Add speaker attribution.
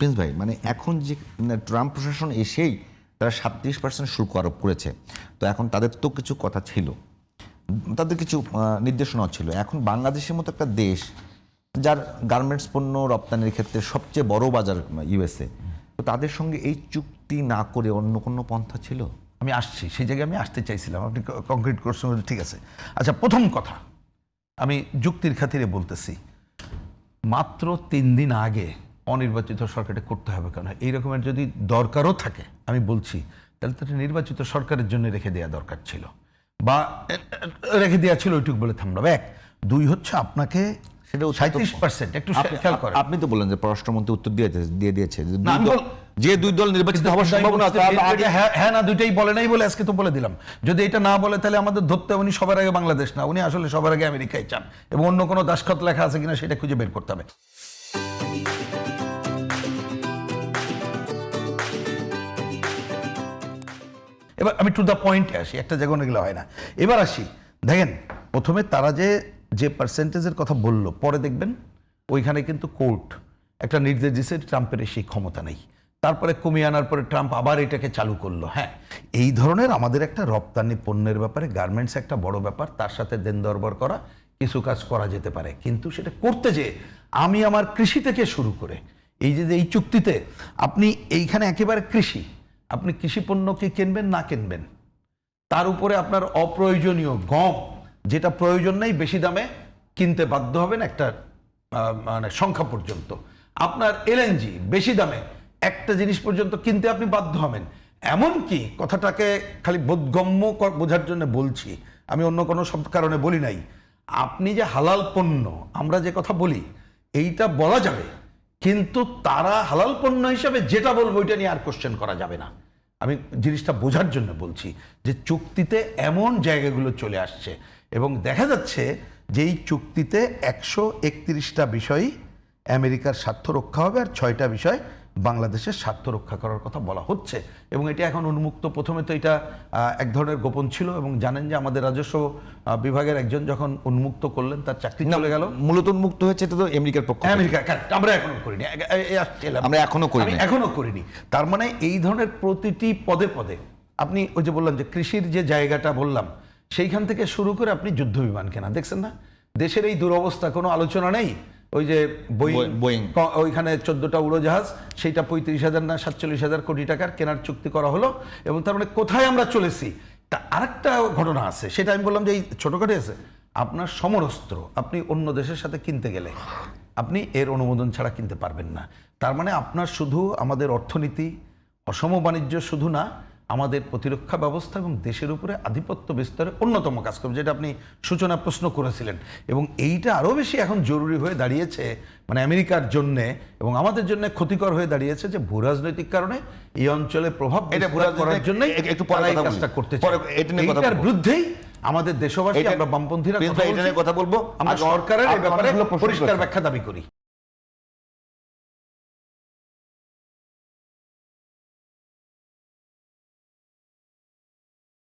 Speaker 1: Prince ভাই মানে এখন যে ট্রাম্প প্রশাসন এসেই তারা 37% শুল্ক আরোপ করেছে, তো এখন তাদের তো কিছু কথা ছিল, তাদের কিছু নির্দেশনাও ছিল। এখন বাংলাদেশের মতো একটা দেশ যার গার্মেন্টস পণ্য রপ্তানির ক্ষেত্রে সবচেয়ে বড় বাজার ইউএসএ, তো তাদের সঙ্গে এই চুক্তি না করে অন্য কোনো পন্থা ছিল?
Speaker 2: আমি আসছি সেই জায়গায়, আমি আসতে চাইছিলাম, আপনি কংক্রিট করছেন, ঠিক আছে। আচ্ছা, প্রথম কথা আমি যুক্তির খাতিরে বলতেছি, মাত্র 3 দিন আগে অনির্বাচিত সরকারটা করতে হবে কেন? এই রকমের যদি দরকারও থাকে, আমি বলছি তাহলে তো নির্বাচিত সরকারের জন্য রেখে দেওয়া দরকার ছিল, বা রেখে দেওয়া ছিল, ওইটুকু বলে থামলাম। 1 2 হচ্ছে আপনাকে সেটা 37% একটু খেয়াল করেন।
Speaker 1: আপনি তো বললেন যে পররাষ্ট্রমন্ত্রী উত্তর দিয়ে দিয়েছে যে দুই দল নির্বাচিত হওয়ার সম্ভাবনা,
Speaker 2: হ্যাঁ না দুইটাই বলে নাই বলে আজকে তো বলে দিলাম। যদি এটা না বলে তাহলে আমাদের ধরতে, উনি সবার আগে বাংলাদেশ না, উনি আসলে সবার আগে আমেরিকায় চান, এবং অন্য কোনো দাসখত লেখা আছে কিনা সেটা খুঁজে বের করতে হবে। এবার আমি টু দ্য পয়েন্টে আসি, একটা জায়গায় এগুলো হয় না। এবার আসি, দেখেন প্রথমে তারা যে পার্সেন্টেজের কথা বললো, পরে দেখবেন ওইখানে কিন্তু কোর্ট একটা নির্দেশ দিয়েছে ট্রাম্পের সেই ক্ষমতা নেই, তারপরে কমিয়ে আনার পরে ট্রাম্প আবার এটাকে চালু করলো। হ্যাঁ, এই ধরনের আমাদের একটা রপ্তানি পণ্যের ব্যাপারে গার্মেন্টস একটা বড় ব্যাপার, তার সাথে দেন দরবার করা, কিছু কাজ করা যেতে পারে, কিন্তু সেটা করতে যে আমি আমার কৃষি থেকে শুরু করে এই যে এই চুক্তিতে আপনি এইখানে একেবারে কৃষি, আপনি কৃষি পণ্য কি কিনবেন না কিনবেন, তার উপরে আপনার অপ্রয়োজনীয় গম, যেটা প্রয়োজন নেই, বেশি দামে কিনতে বাধ্য হবেন একটা মানে সংখ্যা পর্যন্ত, আপনার এলএনজি বেশি দামে একটা জিনিস পর্যন্ত কিনতে আপনি বাধ্য হবেন। এমনকি কথাটাকে খালি বোধগম্য বোঝার জন্য বলছি, আমি অন্য কোনো সব কারণে বলি নাই, আপনি যে হালাল পণ্য আমরা যে কথা বলি এইটা বলা যাবে, কিন্তু তারা হালাল পণ্য হিসাবে যেটা বলবো ওইটা নিয়ে আর কোশ্চেন করা যাবে না। আমি জিনিসটা বোঝার জন্য বলছি যে চুক্তিতে এমন জায়গাগুলো চলে আসছে, এবং দেখা যাচ্ছে যে এই চুক্তিতে 131টা বিষয়ই আমেরিকার স্বার্থ রক্ষা হবে, আর 6টা বিষয় বাংলাদেশের স্বার্থ রক্ষা করার কথা বলা হচ্ছে, এবং এটা এখন উন্মুক্ত। প্রথমে তো এটা এক ধরনের গোপন ছিল, এবং জানেন যে আমাদের রাজস্ব বিভাগের একজন যখন উন্মুক্ত করলেন তার চাকরি চলে গেল।
Speaker 1: মূলত উন্মুক্ত হয়েছে এটা তো আমেরিকার পক্ষ,
Speaker 2: আমেরিকা, আমরা এখনো করিনি,
Speaker 1: আমরা
Speaker 2: এখনো করিনি। তার মানে এই ধরনের প্রতিটি পদে পদে আপনি ওই যে বললাম যে কৃষির যে জায়গাটা বললাম, সেইখান থেকে শুরু করে আপনি যুদ্ধ বিমান কেনা, দেখছেন না দেশের এই দুরবস্থা, কোনো আলোচনা নেই। ওই যে বোয়িং ওইখানে 14টা উড়োজাহাজ, সেইটা 35,000 না 47,000 কোটি টাকার কেনার চুক্তি করা হলো, এবং তার মানে কোথায় আমরা চলেছি। তা আরেকটা ঘটনা আছে, সেটা আমি বললাম যে এই ছোটখাটো আছে, আপনার সমরস্ত্র আপনি অন্য দেশের সাথে কিনতে গেলে আপনি এর অনুমোদন ছাড়া কিনতে পারবেন না। তার মানে আপনার শুধু আমাদের অর্থনীতি, অসম বাণিজ্য শুধু না, আমাদের প্রতিরক্ষা ব্যবস্থা এবং দেশের উপরে আধিপত্য বিস্তারে অন্যতম কাজ করবে, যেটা আপনি সূচনা প্রশ্ন করেছিলেন। এবং এইটা আরও বেশি এখন জরুরি হয়ে দাঁড়িয়েছে, মানে আমেরিকার জন্যে এবং আমাদের জন্য ক্ষতিকর হয়ে দাঁড়িয়েছে, যে ভূরাজনৈতিক কারণে এই অঞ্চলে প্রভাব করার জন্য একটু কাজটা করতে চাই। এটার বিরুদ্ধেই আমাদের দেশবাসী, আমরা বামপন্থীরা কথা বলবো, আমরা সরকারের এই ব্যাপারে পরিষ্কার ব্যাখ্যা দাবি করি।